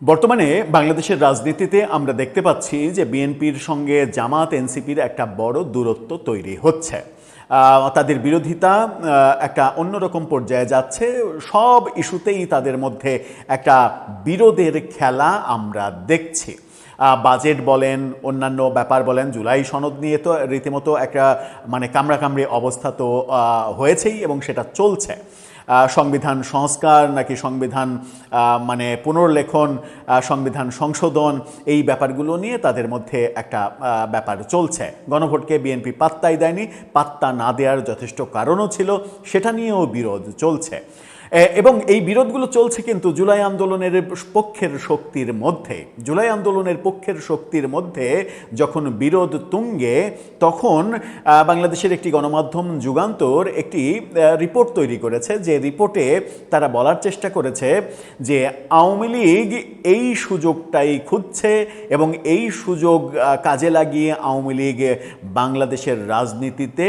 বর্তমানে বাংলাদেশের রাজনীতিতে আমরা দেখতে পাচ্ছি যে বিএনপির সঙ্গে জামাত এনসিপির একটা বড় দূরত্ব তৈরি হচ্ছে। তাদের বিরোধিতা একটা অন্যরকম পর্যায়ে যাচ্ছে। সব ইস্যুতেই তাদের মধ্যে একটা বিরোধের খেলা আমরা দেখছি। বাজেট বলেন, অন্যান্য ব্যাপার বলেন, জুলাই সনদ নিয়ে তো রীতিমতো একটা কামড়াকামড়ি অবস্থা তো হয়েছেই এবং সেটা চলছে। সংবিধান সংস্কার নাকি সংবিধান পুনর্লেখন, সংবিধান সংশোধন, এই ব্যাপারগুলো নিয়ে তাদের মধ্যে একটা ব্যাপার চলছে। গণভোটকে বিএনপি পাত্তাই দেয়নি, পাত্তা না দেওয়ার যথেষ্ট কারণও ছিল, সেটা নিয়েও বিরোধ চলছে। এবং এই বিরোধগুলো চলছে কিন্তু জুলাই আন্দোলনের পক্ষের শক্তির মধ্যে। জুলাই আন্দোলনের পক্ষের শক্তির মধ্যে যখন বিরোধ তুঙ্গে, তখন বাংলাদেশের একটি গণমাধ্যম যুগান্তর একটি রিপোর্ট তৈরি করেছে, যে রিপোর্টে তারা বলার চেষ্টা করেছে যে আওয়ামী লীগ এই সুযোগটাই খুঁজছে এবং এই সুযোগ কাজে লাগিয়ে আওয়ামী লীগ বাংলাদেশের রাজনীতিতে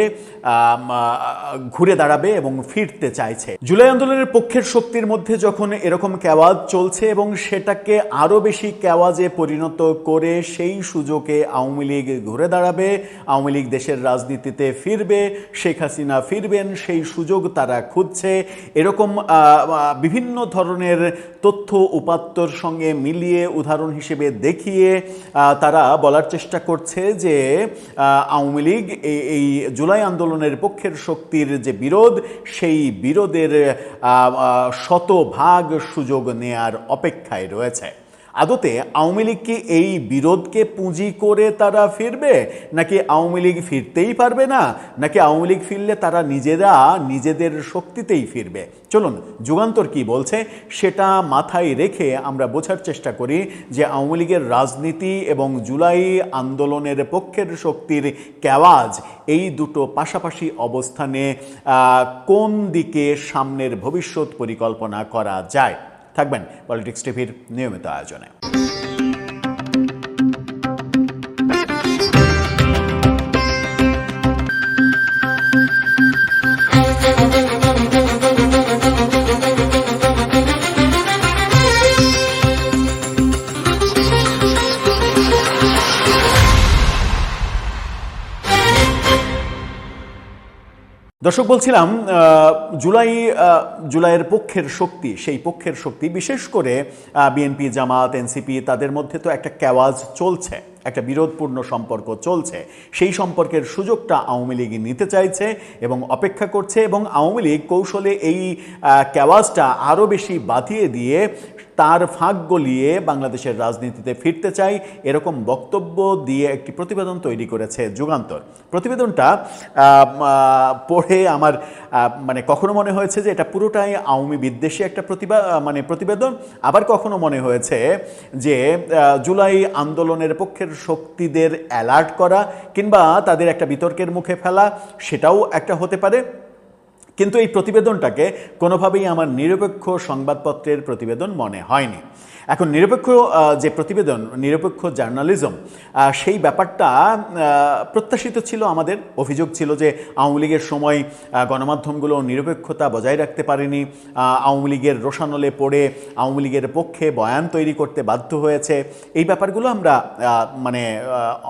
ঘুরে দাঁড়াবে এবং ফিরতে চাইছে। জুলাই আন্দোলনের পক্ষের শক্তির মধ্যে যখন এরকম কেওয়াজ চলছে এবং সেটাকে আরও বেশি কেওয়াজে পরিণত করে সেই সুযোগে আওয়ামী লীগ ঘুরে দাঁড়াবে, আওয়ামী লীগ দেশের রাজনীতিতে ফিরবে, শেখ হাসিনা ফিরবেন, সেই সুযোগ তারা খুঁজছে। এরকম বিভিন্ন ধরনের তথ্য উপাত্তর সঙ্গে মিলিয়ে উদাহরণ হিসেবে দেখিয়ে তারা বলার চেষ্টা করছে যে আওয়ামী লীগ এই জুলাই আন্দোলনের পক্ষের শক্তির যে বিরোধ, সেই বিরোধের শতভাগ সুযোগ নেয়ার অপেক্ষায় রয়েছে। আদতে আওয়ামী লীগ কি এই বিরোধকে পুঁজি করে তারা ফিরবে, নাকি আওয়ামী লীগ ফিরতেই পারবে না, নাকি আওয়ামী লীগ ফিরলে তারা নিজেরা নিজেদের শক্তিতেই ফিরবে? চলুন যুগান্তর কি বলছে সেটা মাথায় রেখে আমরা বোঝার চেষ্টা করি যে আওয়ামী লীগের রাজনীতি এবং জুলাই আন্দোলনের পক্ষের শক্তির কেওয়াজ, এই দুটো পাশাপাশি অবস্থানে কোন দিকে সামনের ভবিষ্যৎ পরিকল্পনা করা যায়। থাকবেন পলিটিক্স টিভির নিয়মিত আয়োজনে। দর্শক, বলছিলাম জুলাইয়ের পক্ষের শক্তি, সেই পক্ষের শক্তি বিশেষ করে বিএনপি, জামাত, এনসিপি, তাদের মধ্যে তো একটা কেওয়াজ চলছে, একটা বিরোধপূর্ণ সম্পর্ক চলছে। সেই সম্পর্কের সুযোগটা আওয়ামী লীগ নিতে চাইছে এবং অপেক্ষা করছে, এবং আওয়ামী লীগ কৌশলে এই কেওয়াজটা আরও বেশি বাঁধিয়ে দিয়ে তার ফাঁক গলিয়ে বাংলাদেশের রাজনীতিতে ফিরতে চাই, এরকম বক্তব্য দিয়ে একটি প্রতিবেদন তৈরি করেছে যুগান্তর। প্রতিবেদনটা পড়ে আমার কখনো মনে হয়েছে যে এটা পুরোটাই আওয়ামী বিদ্বেষী একটা প্রতিবেদন, আবার কখনো মনে হয়েছে যে জুলাই আন্দোলনের পক্ষের শক্তিদের অ্যালার্ট করা কিংবা তাদের একটা বিতর্কের মুখে ফেলা, সেটাও একটা হতে পারে। কিন্তু এই প্রতিবেদনটাকে কোনোভাবেই আমার নিরপেক্ষ সংবাদপত্রের প্রতিবেদন মনে হয়নি। এখন নিরপেক্ষ যে প্রতিবেদন, নিরপেক্ষ জার্নালিজম, সেই ব্যাপারটা প্রত্যাশিত ছিল। আমাদের অভিযোগ ছিল যে আওয়ামী লীগের সময় গণমাধ্যমগুলো নিরপেক্ষতা বজায় রাখতে পারেনি, আওয়ামী লীগের রোষানলে পড়ে আওয়ামী লীগের পক্ষে বয়ান তৈরি করতে বাধ্য হয়েছে। এই ব্যাপারগুলো আমরা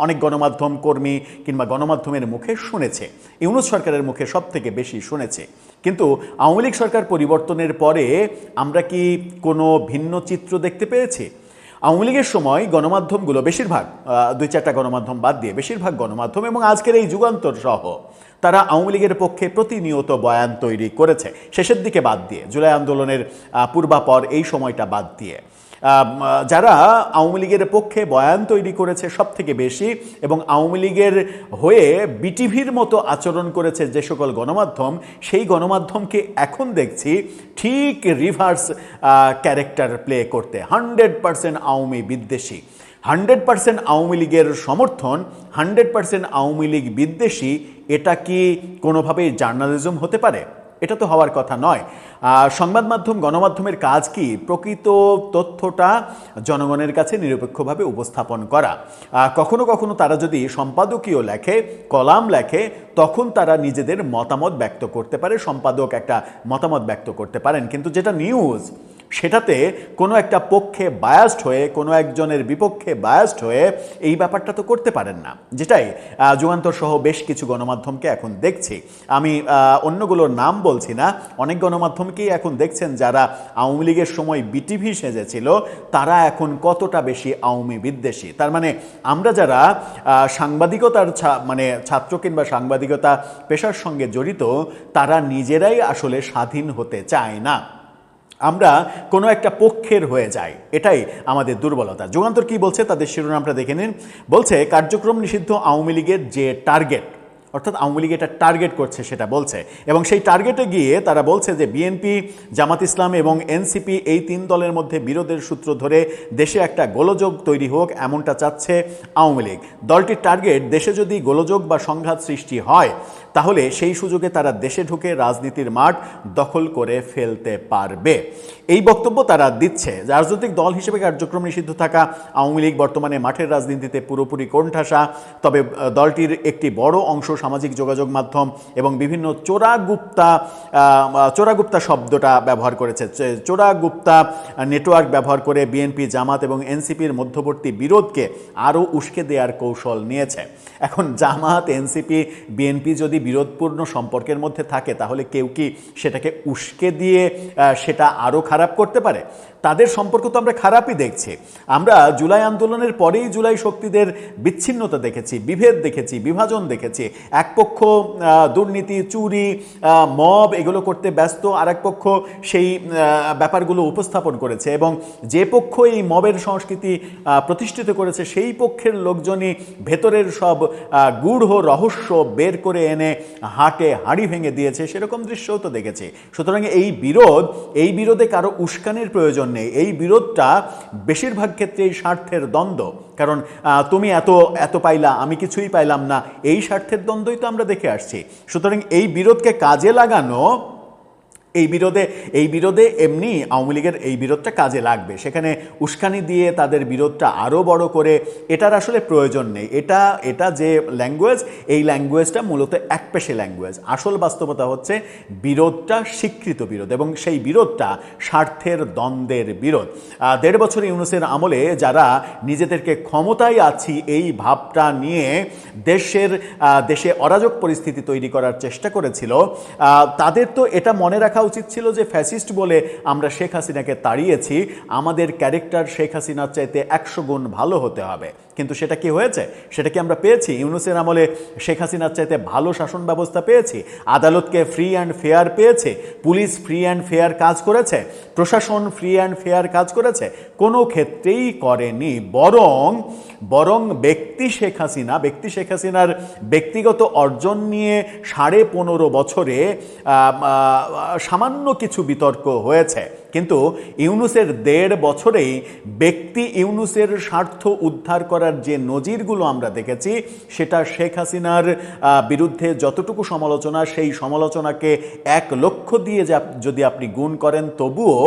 অনেক গণমাধ্যম কর্মী কিংবা গণমাধ্যমের মুখে শুনেছে, ইউনূস সরকারের মুখে সব থেকে বেশি শুনেছে। কিন্তু আওয়ামী লীগ সরকার পরিবর্তনের পরে আমরা কি কোনো ভিন্ন চিত্র দেখতে পেয়েছি? আওয়ামী লীগের সময় গণমাধ্যমগুলো বেশিরভাগ, 2-4টা গণমাধ্যম বাদ দিয়ে বেশিরভাগ গণমাধ্যম এবং আজকের এই যুগান্তর সহ, তারা আওয়ামী লীগের পক্ষে প্রতিনিয়ত বয়ান তৈরি করেছে, শেষের দিকে বাদ দিয়ে, জুলাই আন্দোলনের পূর্বাপর এই সময়টা বাদ দিয়ে। যারা আওয়ামী লীগের পক্ষে বয়ান তৈরি করেছে সব থেকে বেশি এবং আওয়ামী লীগের হয়ে বিটিভির মতো আচরণ করেছে যে সকল গণমাধ্যম, সেই গণমাধ্যমকে এখন দেখছি ঠিক রিভার্স ক্যারেক্টার প্লে করতে, 100% আওয়ামী বিদ্বেষী, 100% আওয়ামী লীগের সমর্থন, 100% আওয়ামী লীগ বিদ্বেষী। এটা কি কোনোভাবেই জার্নালিজম হতে পারে? এটা তো হওয়ার কথা নয়। সংবাদ মাধ্যম, গণমাধ্যমের কাজ কি? প্রকৃত তথ্যটা জনগণের কাছে নিরপেক্ষভাবে উপস্থাপন করা। কখনো কখনো তারা যদি সম্পাদকীয় লেখে, কলাম লেখে, তখন তারা নিজেদের মতামত ব্যক্ত করতে পারে, সম্পাদক একটা মতামত ব্যক্ত করতে পারেন। কিন্তু যেটা নিউজ, সেটাতে কোনো একটা পক্ষে বায়াসড হয়ে, কোনো একজনের বিপক্ষে বায়াসড হয়ে এই ব্যাপারটা তো করতে পারেন না, যেটাই যুগান্তর সহ বেশ কিছু গণমাধ্যমকে এখন দেখছি। আমি অন্যগুলোর নাম বলছি না, অনেক গণমাধ্যমকেই এখন দেখছেন যারা আওয়ামী লীগের সময় বিটিভি সেজেছিল তারা এখন কতটা বেশি আওয়ামী বিদ্বেষী। তার মানে আমরা যারা সাংবাদিকতার মানে ছাত্র কিংবা সাংবাদিকতা পেশার সঙ্গে জড়িত, তারা নিজেরাই আসলে স্বাধীন হতে চায় না, আমরা কোনো একটা পক্ষের হয়ে যাই, এটাই আমাদের দুর্বলতা। যুগান্তর কি বলছে তাদের শিরোনামটা দেখে নিন। বলছে কার্যক্রম নিষিদ্ধ আওয়ামী লীগের যে টার্গেট, অর্থাৎ আওয়ামী লীগ এটা টার্গেট করছে সেটা বলছে, এবং সেই টার্গেটে গিয়ে তারা বলছে যে বিএনপি, জামাত ইসলাম এবং এনসিপি এই তিন দলের মধ্যে বিরোধের সূত্র ধরে দেশে একটা গোলযোগ তৈরি হোক, এমনটা চাচ্ছে আওয়ামী লীগ। দলটির টার্গেট, দেশে যদি গোলযোগ বা সংঘাত সৃষ্টি হয় তাহলে সেই সুযোগে তারা দেশে ঢুকে রাজনীতির মাঠ দখল করে ফেলতে পারবে। এই বক্তব্য তারা দিচ্ছে। রাজনৈতিক দল হিসেবে কার্যক্রম নিষিদ্ধ থাকা আওয়ামী লীগ বর্তমানে মাঠের রাজনীতিতে পুরোপুরি কোণঠাসা, তবে দলটির একটি বড় অংশ সামাজিক যোগাযোগ মাধ্যম এবং বিভিন্ন চোরাগুপ্তা শব্দটা ব্যবহার করেছে। চোরাগুপ্তা নেটওয়ার্ক ব্যবহার করে বিএনপি, জামাত এবং এনসিপির মধ্যবর্তী বিরোধকে আরও উস্কে দেওয়ার কৌশল নিয়েছে। এখন জামাত, এনসিপি, বিএনপি যদি বিরোধপূর্ণ সম্পর্কের মধ্যে থাকে তাহলে কেউ কি সেটাকে উস্কে দিয়ে সেটা আরও খারাপ করতে পারে? তাদের সম্পর্ক তো আমরা খারাপই দেখছি। আমরা জুলাই আন্দোলনের পরেই জুলাই শক্তিদের বিচ্ছিন্নতা দেখেছি, বিভেদ দেখেছি, বিভাজন দেখেছি। এক পক্ষ দুর্নীতি, চুরি, মব এগুলো করতে ব্যস্ত, আর এক পক্ষ সেই ব্যাপারগুলো উপস্থাপন করেছে, এবং যে পক্ষ এই মবের সংস্কৃতি প্রতিষ্ঠিত করেছে সেই পক্ষের লোকজনই ভেতরের সব গূঢ় রহস্য বের করে এনে হাঁড়ি ভেঙে দিয়েছে, সেরকম দৃশ্যও তো দেখেছি। সুতরাং এই বিরোধে কারো উস্কানির প্রয়োজন নেই। এই বিরোধটা বেশিরভাগ ক্ষেত্রেই স্বার্থের দ্বন্দ্ব, কারণ তুমি এত পাইলা, আমি কিছুই পাইলাম না, এই স্বার্থের দ্বন্দ্বই তো আমরা দেখে আসছি। সুতরাং এই বিরোধকে কাজে লাগানো, এই বিরোধে এমনি আওয়ামী লীগের এই বিরোধটা কাজে লাগবে, সেখানে উস্কানি দিয়ে তাদের বিরোধটা আরও বড় করে এটার আসলে প্রয়োজন নেই। এটা যে ল্যাঙ্গুয়েজ, এই ল্যাঙ্গুয়েজটা মূলত একপেশে ল্যাঙ্গুয়েজ। আসল বাস্তবতা হচ্ছে বিরোধটা স্বীকৃত বিরোধ, এবং সেই বিরোধটা স্বার্থের দ্বন্দ্বের বিরোধ। ১.৫ বছর ইউনূসের আমলে যারা নিজেদেরকে ক্ষমতায় আছি এই ভাবটা নিয়ে দেশে অরাজক পরিস্থিতি তৈরি করার চেষ্টা করেছিল, তাদের তো এটা মনে রাখা উচিত ছিল যে ফ্যাসিস্ট বলে আমরা শেখ হাসিনাকে তাড়িয়েছি, আমাদের ক্যারেক্টার শেখ হাসিনার চাইতে ১০০ গুণ ভালো হতে হবে। কিন্তু সেটা কি হয়েছে? সেটা কি আমরা পেয়েছি? ইউনূসের আমলে শেখ হাসিনার চাইতে ভালো শাসন ব্যবস্থা পেয়েছি, আদালতকে ফ্রি অ্যান্ড ফেয়ার পেয়েছে, পুলিশ ফ্রি অ্যান্ড ফেয়ার কাজ করেছে, প্রশাসন ফ্রি অ্যান্ড ফেয়ার কাজ করেছে? কোনো ক্ষেত্রেই করেনি। বরং ব্যক্তি শেখ হাসিনার ব্যক্তিগত অর্জন নিয়ে ১৫.৫ বছরে সামান্য কিছু বিতর্ক হয়েছে, কিন্তু ইউনূসের ১.৫ বছরেই ব্যক্তি ইউনূসের স্বার্থ উদ্ধার করার যে নজিরগুলো আমরা দেখেছি, সেটা শেখ হাসিনার বিরুদ্ধে যতটুকু সমালোচনা, সেই সমালোচনাকে ১ লক্ষ দিয়ে যদি আপনি গুণ করেন, তবুও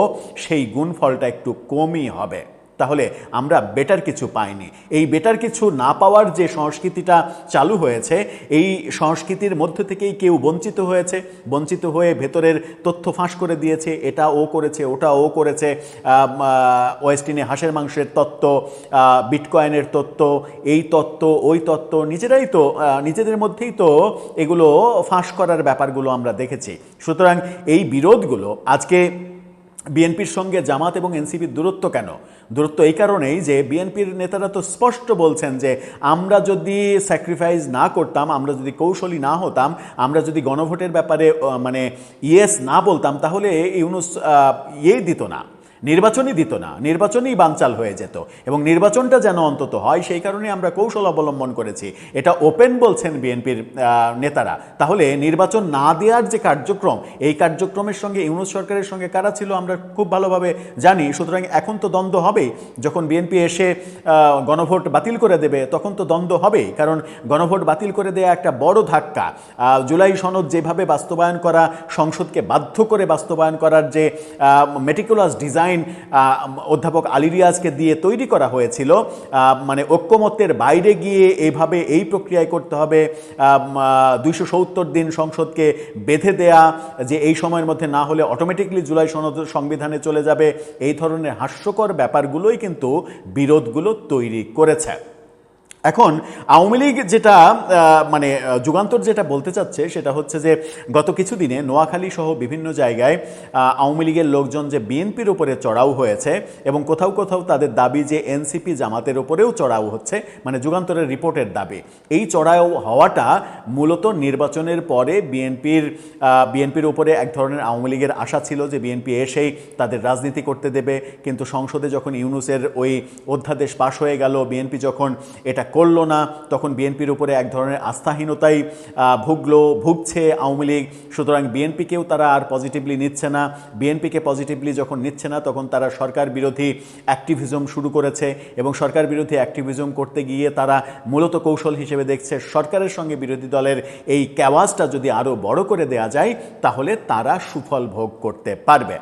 সেই গুণফলটা একটু কমই হবে। তাহলে আমরা বেটার কিছু পাইনি। এই বেটার কিছু না পাওয়ার যে সংস্কৃতিটা চালু হয়েছে, এই সংস্কৃতির মধ্য থেকেই কেউ বঞ্চিত হয়ে ভেতরের তথ্য ফাঁস করে দিয়েছে, এটা ও করেছে, ওটা ও করেছে, ওয়েস্টিনে হাঁসের মাংসের তত্ত্ব, বিটকয়েনের তত্ত্ব, এই তত্ত্ব, ওই তত্ত্ব, নিজেদের মধ্যেই তো এগুলো ফাঁস করার ব্যাপারগুলো আমরা দেখেছি। সুতরাং এই বিরোধগুলো আজকে বিএনপির সঙ্গে জামাত এবং এনসিপির দূরত্ব কেন? দূরত্ব এই কারণেই যে বিএনপির নেতারা তো স্পষ্ট বলছেন যে আমরা যদি স্যাক্রিফাইস না করতাম, আমরা যদি কৌশলী না হতাম, আমরা যদি গণভোটের ব্যাপারে ইয়েস না বলতাম, তাহলে ইউনূস নির্বাচনই দিত না, নির্বাচনই বানচাল হয়ে যেত, এবং নির্বাচনটা যেন অন্তত হয় সেই কারণে আমরা কৌশল অবলম্বন করেছি। এটা ওপেন বলছেন বিএনপির নেতারা। তাহলে নির্বাচন না দেওয়ার যে কার্যক্রম, এই কার্যক্রমের সঙ্গে ইউনূস সরকারের সঙ্গে কারা ছিল আমরা খুব ভালোভাবে জানি। সুতরাং এখন তো দ্বন্দ্ব হবেই। যখন বিএনপি এসে গণভোট বাতিল করে দেবে, তখন তো দ্বন্দ্ব হবেই, কারণ গণভোট বাতিল করে দেওয়া একটা বড় ধাক্কা। জুলাই সনদ যেভাবে বাস্তবায়ন করা, সংসদকে বাধ্য করে বাস্তবায়ন করার যে মেটিকুলাস ডিজাইন আইন অধ্যাপক আলী রিয়াজকে দিয়ে তৈরি করা হয়েছিল, মানে ঐক্যমত্যের বাইরে গিয়ে এইভাবে এই প্রক্রিয়ায় করতে হবে, 270 দিন সংসদকে বেঁধে দেয়া, যে এই সময়ের মধ্যে না হলে অটোমেটিকলি জুলাই সনদ সংবিধানে চলে যাবে, এই ধরনের হাস্যকর ব্যাপারগুলোই কিন্তু বিরোধগুলো তৈরি করেছে। এখন আওয়ামী লীগ যেটা মানে যুগান্তর যেটা বলতে চাচ্ছে সেটা হচ্ছে যে গত কিছুদিনে নোয়াখালী সহ বিভিন্ন জায়গায় আওয়ামী লীগের লোকজন যে বিএনপির উপরে চড়াও হয়েছে এবং কোথাও কোথাও তাদের দাবি যে এনসিপি জামাতের উপরেও চড়াও হচ্ছে, মানে যুগান্তরের রিপোর্টের দাবি। এই চড়াও হওয়াটা মূলত নির্বাচনের পরে বিএনপির উপরে এক ধরনের আওয়ামী লীগের আশা ছিল যে বিএনপি এসেই তাদের রাজনীতি করতে দেবে, কিন্তু সংসদে যখন ইউনূসের ওই অধ্যাদেশ পাশ হয়ে গেল, বিএনপি যখন এটা করল না, তখন বিএনপির উপরে এক ধরনের আস্থাহীনতাই ভুগছে আওয়ামী লীগ। সুতরাং বিএনপিকেও তারা আর পজিটিভলি নিচ্ছে না। বিএনপিকে পজিটিভলি যখন নিচ্ছে না, তখন তারা সরকার বিরোধী অ্যাক্টিভিজম শুরু করেছে এবং সরকার বিরোধী অ্যাক্টিভিজম করতে গিয়ে তারা মূলত কৌশল হিসেবে দেখছে সরকারের সঙ্গে বিরোধী দলের এই ক্যাওয়াজটা যদি আরও বড় করে দেয়া যায় তাহলে তারা সুফল ভোগ করতে পারবে।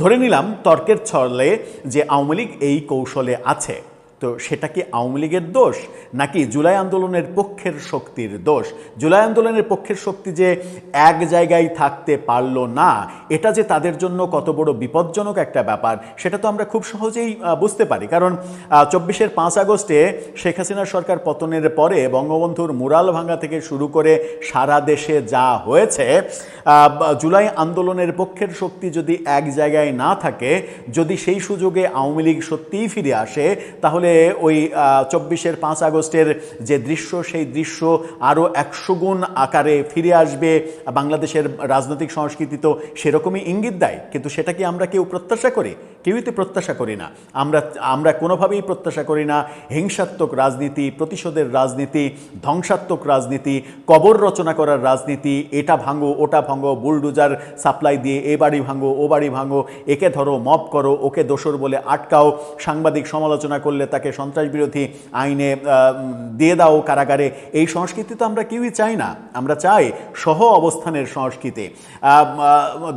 ধরে নিলাম তর্কের ছলে যে আওয়ামী লীগ এই কৌশলে আছে, তো সেটা কি আওয়ামী লীগের দোষ নাকি জুলাই আন্দোলনের পক্ষের শক্তির দোষ? জুলাই আন্দোলনের পক্ষের শক্তি যে এক জায়গায় থাকতে পারল না, এটা যে তাদের জন্য কত বড় বিপজ্জনক একটা ব্যাপার সেটা তো আমরা খুব সহজেই বুঝতে পারি। কারণ 24-এর 5 আগস্টে শেখ হাসিনার সরকার পতনের পরে বঙ্গবন্ধুর মুরাল ভাঙা থেকে শুরু করে সারা দেশে যা হয়েছে, জুলাই আন্দোলনের পক্ষের শক্তি যদি এক জায়গায় না থাকে, যদি সেই সুযোগে আওয়ামী লীগ সত্যিই ফিরে আসে, তাহলে ওই 24-এর 5 আগস্টের যে দৃশ্য, সেই দৃশ্য আরও 100 গুণ আকারে ফিরে আসবে। বাংলাদেশের রাজনৈতিক সংস্কৃতি তো সেরকমই ইঙ্গিত দেয়, কিন্তু সেটা কি আমরা কেউ প্রত্যাশা করি? কেউই তো প্রত্যাশা করি না। আমরা কোনোভাবেই প্রত্যাশা করি না হিংসাত্মক রাজনীতি, প্রতিশোধের রাজনীতি, ধ্বংসাত্মক রাজনীতি, কবর রচনা করার রাজনীতি, এটা ভাঙো ওটা ভাঙো, বুলডোজার সাপ্লাই দিয়ে এ বাড়ি ভাঙো ও বাড়ি ভাঙো, একে ধরো মব করো, ওকে দোসর বলে আটকাও, সাংবাদিক সমালোচনা করলে তাকে সন্ত্রাস বিরোধী আইনে দিয়ে দাও কারাগারে। এই সংস্কৃতি তো আমরা কেউই চাই না। আমরা চাই সহ অবস্থানের সংস্কৃতি।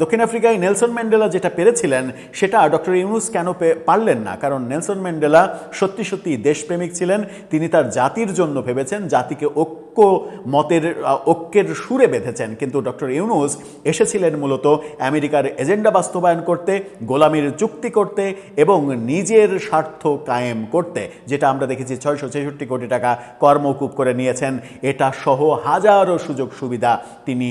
দক্ষিণ আফ্রিকায় নেলসন ম্যান্ডেলা যেটা পেরেছিলেন সেটা ডক্টর ইউনূস কেন পারলেন না? কারণ নেলসন ম্যান্ডেলা সত্যি সত্যি দেশপ্রেমিক ছিলেন। তিনি তার জাতির জন্য ভেবেছেন, জাতিকে ঐক্যের সুরে বেঁধেছেন। কিন্তু ডক্টর ইউনূস এসেছিলেন মূলত আমেরিকার এজেন্ডা বাস্তবায়ন করতে, গোলামির চুক্তি করতে এবং নিজের স্বার্থ কায়েম করতে, যেটা আমরা দেখেছি 666 কোটি টাকা কর মওকুফ করে নিয়েছেন। এটা সহ হাজারো সুযোগ সুবিধা তিনি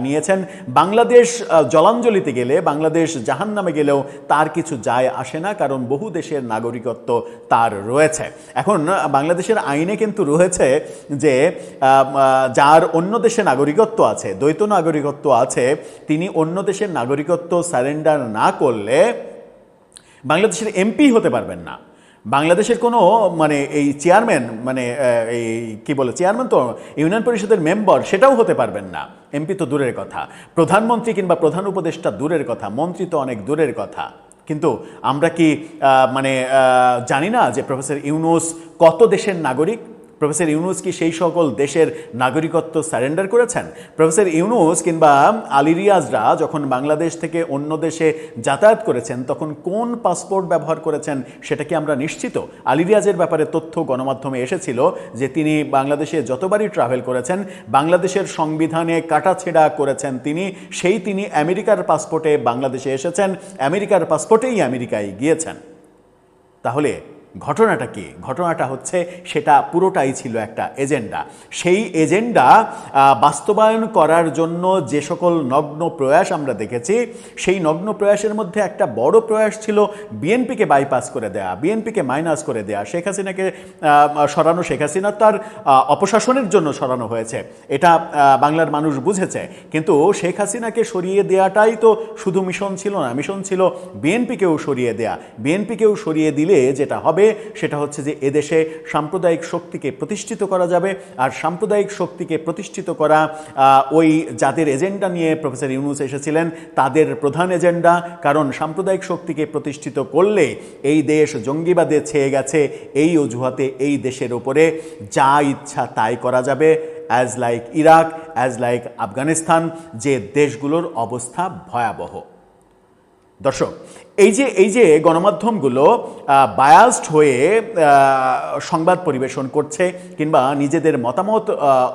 নিয়েছেন। বাংলাদেশ জলাঞ্জলিতে গেলে, বাংলাদেশ জাহান্নামে গেলেও তার কিছু যায় আসে না, কারণ বহু দেশের নাগরিকত্ব তার রয়েছে। এখন বাংলাদেশের আইনে কিন্তু রয়েছে যে যার অন্য দেশে নাগরিকত্ব আছে, দ্বৈত নাগরিকত্ব আছে, তিনি অন্য দেশের নাগরিকত্ব সারেন্ডার না করলে বাংলাদেশের এমপি হতে পারবেন না। বাংলাদেশের কোনো মানে এই চেয়ারম্যান, মানে এই কি বলে, চেয়ারম্যান তো ইউনিয়ন পরিষদের মেম্বার, সেটাও হতে পারবেন না। এমপি তো দূরের কথা, প্রধানমন্ত্রী কিংবা প্রধান উপদেষ্টা দূরের কথা, মন্ত্রী তো অনেক দূরের কথা। কিন্তু আমরা কি মানে জানি না যে প্রফেসর ইউনূস কত দেশের নাগরিক? প্রফেসর ইউনূস কি সেই সকল দেশের নাগরিকত্ব সারেন্ডার করেছেন? প্রফেসর ইউনূস কিংবা আলী রিয়াজরা যখন বাংলাদেশ থেকে অন্য দেশে যাতায়াত করেছেন তখন কোন পাসপোর্ট ব্যবহার করেছেন সেটা কি আমরা নিশ্চিত? আলী রিয়াজের ব্যাপারে তথ্য গণমাধ্যমে এসেছিল যে তিনি বাংলাদেশে যতবারই ট্রাভেল করেছেন, বাংলাদেশের সংবিধানে কাটাছেঁড়া করেছেন তিনি আমেরিকার পাসপোর্টে বাংলাদেশে এসেছেন, আমেরিকার পাসপোর্টেই আমেরিকায় গিয়েছেন। তাহলে ঘটনাটা কি? ঘটনাটা হচ্ছে সেটা পুরোটাই ছিল একটা এজেন্ডা। সেই এজেন্ডা বাস্তবায়ন করার জন্য যে সকল নগ্ন প্রয়াস আমরা দেখেছি, সেই নগ্ন প্রয়াসের মধ্যে একটা বড় প্রয়াস ছিল বিএনপিকে বাইপাস করে দেয়া, বিএনপিকে মাইনাস করে দেয়া। শেখ হাসিনাকে সরানো, শেখ হাসিনা তার অপশাসনের জন্য সরানো হয়েছে, এটা বাংলার মানুষ বুঝেছে। কিন্তু শেখ হাসিনাকে সরিয়ে দেওয়াটাই তো শুধু মিশন ছিল না, মিশন ছিল বিএনপিকেও সরিয়ে দেয়া। বিএনপিকেও সরিয়ে দিলে যেটা হবে সেটা হচ্ছে যে এদেশে সাম্প্রদায়িক শক্তিকে প্রতিষ্ঠিত করা যাবে। আর সাম্প্রদায়িক শক্তিকে প্রতিষ্ঠিত করা ওই যাদের এজেন্ডা নিয়ে প্রফেসর ইউনূস এসেছিলেন তাদের প্রধান এজেন্ডা। কারণ সাম্প্রদায়িক শক্তিকে প্রতিষ্ঠিত করলে এই দেশ জঙ্গিবাদে ছেয়ে গেছে, এই অজুহাতে এই দেশের ওপরে যা ইচ্ছা তাই করা যাবে, as like Iraq, as like Afghanistan, যে দেশগুলোর অবস্থা ভয়াবহ। দর্শক, এই যে গণমাধ্যমগুলো বায়াসড হয়ে সংবাদ পরিবেশন করছে কিংবা নিজেদের মতামত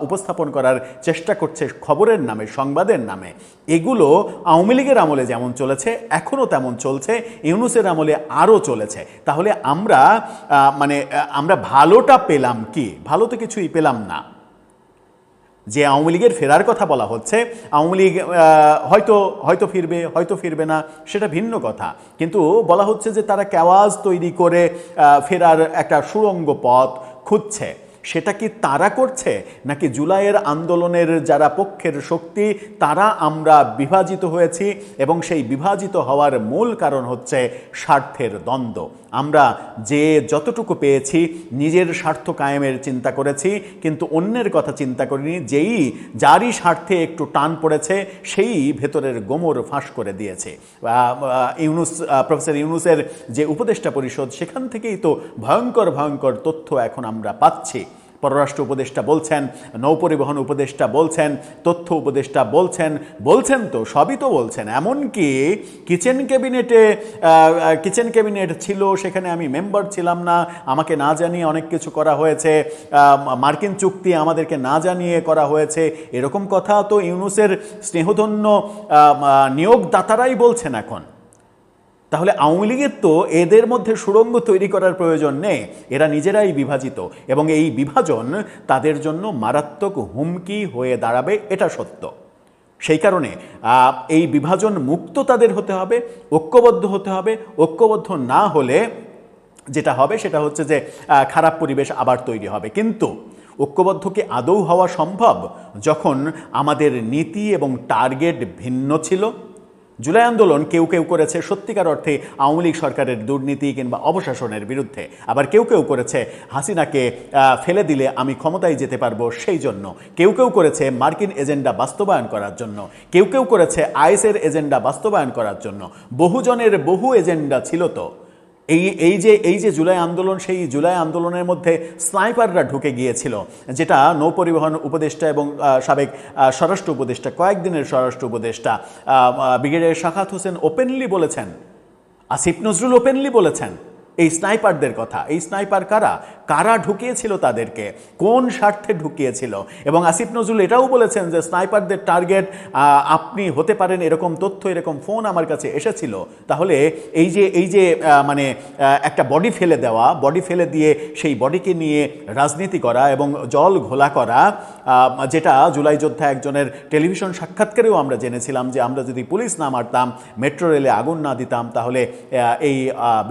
উপস্থাপন করার চেষ্টা করছে খবরের নামে, সংবাদের নামে, এগুলো আওয়ামী লীগের আমলে যেমন চলেছে এখনও তেমন চলছে, ইউনূসের আমলে আরও চলেছে। তাহলে আমরা ভালোটা পেলাম কি? ভালো তো কিছুই পেলাম না। যে আওয়ামী লীগের ফেরার কথা বলা হচ্ছে, আওয়ামী লীগ হয়তো ফিরবে না, সেটা ভিন্ন কথা, কিন্তু বলা হচ্ছে যে তারা কেওয়াজ তৈরি করে ফেরার একটা সুড়ঙ্গ পথ খুঁজছে। সেটা কি তারা করছে, নাকি জুলাইয়ের আন্দোলনের যারা পক্ষের শক্তি তারা আমরা বিভাজিত হয়েছি, এবং সেই বিভাজিত হওয়ার মূল কারণ হচ্ছে স্বার্থের দ্বন্দ্ব। আমরা যে যতটুকু পেয়েছি নিজের স্বার্থ কায়েমের চিন্তা করেছি, কিন্তু অন্যের কথা চিন্তা করিনি। যারই স্বার্থে একটু টান পড়েছে সেই ভেতরের গোমর ফাঁস করে দিয়েছে। প্রফেসর ইউনূসের যে উপদেষ্টা পরিষদ, সেখান থেকেই তো ভয়ঙ্কর তথ্য এখন আমরা পাচ্ছি। পররাষ্ট্র উপদেষ্টা বলছেন, নৌপরিবহন উপদেষ্টা বলছেন, তথ্য উপদেষ্টা বলছেন তো সবই তো বলছেন। এমনকি কিচেন ক্যাবিনেট ছিল, সেখানে আমি মেম্বার ছিলাম না, আমাকে না জানিয়ে অনেক কিছু করা হয়েছে, মার্কিন চুক্তি আমাদেরকে না জানিয়ে করা হয়েছে, এরকম কথা তো ইউনূসের স্নেহধন্য নিয়োগদাতারাই বলছেন এখন। তাহলে আওয়ামী লীগের তো এদের মধ্যে সুড়ঙ্গ তৈরি করার প্রয়োজন নেই, এরা নিজেরাই বিভাজিত, এবং এই বিভাজন তাদের জন্য মারাত্মক হুমকি হয়ে দাঁড়াবে, এটা সত্য। সেই কারণে এই বিভাজন মুক্ত তাদের হতে হবে, ঐক্যবদ্ধ হতে হবে। ঐক্যবদ্ধ না হলে যেটা হবে সেটা হচ্ছে যে খারাপ পরিবেশ আবার তৈরি হবে। কিন্তু ঐক্যবদ্ধ কি আদৌ হওয়া সম্ভব যখন আমাদের নীতি এবং টার্গেট ভিন্ন ছিল? জুলাই আন্দোলন কেউ করেছে সত্যিকার অর্থে আওয়ামী লীগ সরকারের দুর্নীতি কিংবা অপশাসনের বিরুদ্ধে, আবার কেউ করেছে হাসিনাকে ফেলে দিলে আমি ক্ষমতায় যেতে পারবো সেই জন্য, কেউ করেছে মার্কিন এজেন্ডা বাস্তবায়ন করার জন্য, কেউ করেছে আইএসের এজেন্ডা বাস্তবায়ন করার জন্য। বহুজনের বহু এজেন্ডা ছিল তো। এই যে জুলাই আন্দোলন, সেই জুলাই আন্দোলনের মধ্যে স্নাইপাররা ঢুকে গিয়েছিল, যেটা নৌপরিবহন উপদেষ্টা এবং সাবেক স্বরাষ্ট্র উপদেষ্টা, কয়েকদিনের স্বরাষ্ট্র উপদেষ্টা ব্রিগেডিয়ার শাখাত হোসেন ওপেনলি বলেছেন, আসিফ নজরুল ওপেনলি বলেছেন এই স্নাইপারদের কথা। এই স্নাইপার কারা ঢুকিয়েছিল তাদেরকে, কোন স্বার্থে ঢুকিয়েছিল? এবং আসিফ নজরুল এটাও বলেছেন যে স্নাইপারদের টার্গেট আপনি হতে পারেন, এরকম তথ্য, এরকম ফোন আমার কাছে এসেছিল। তাহলে এই যে একটা বডি ফেলে দিয়ে সেই বডিকে নিয়ে রাজনীতি করা এবং জল ঘোলা করা, যেটা জুলাই যোদ্ধা একজনের টেলিভিশন সাক্ষাৎকারেও আমরা জেনেছিলাম যে আমরা যদি পুলিশ না মারতাম, মেট্রো রেলে আগুন না দিতাম, তাহলে এই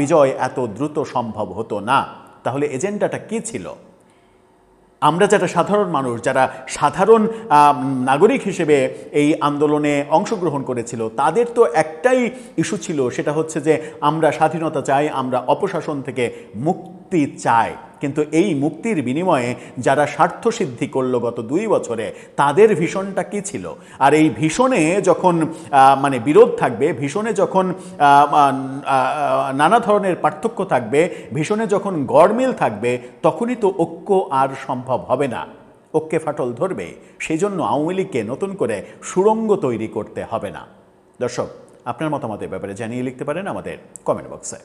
বিজয় এত দ্রুত সম্ভব হতো না। তাহলে এজেন্ডাটা কি ছিল? আমরা যারা সাধারণ মানুষ, যারা সাধারণ নাগরিক হিসেবে এই আন্দোলনে অংশগ্রহণ করেছিল, তাদের তো একটাই ইস্যু ছিল, সেটা হচ্ছে যে আমরা স্বাধীনতা চাই, আমরা অপশাসন থেকে মুক্তি চাই। কিন্তু এই মুক্তির বিনিময়ে যারা স্বার্থসিদ্ধি করলো গত 2 বছরে, তাদের ভীষণটা কি ছিল? আর এই ভীষণে যখন বিরোধ থাকবে, ভীষণে যখন নানা ধরনের পার্থক্য থাকবে, ভীষণে যখন গড়মিল থাকবে, তখনই তো ঐক্য আর সম্ভব হবে না, ঐক্যে ফাটল ধরবে। সেই জন্য আওয়ামী লীগকে নতুন করে সুড়ঙ্গ তৈরি করতে হবে না। দর্শক, আপনার মতামতের ব্যাপারে জানিয়ে লিখতে পারেন আমাদের কমেন্ট বক্সে।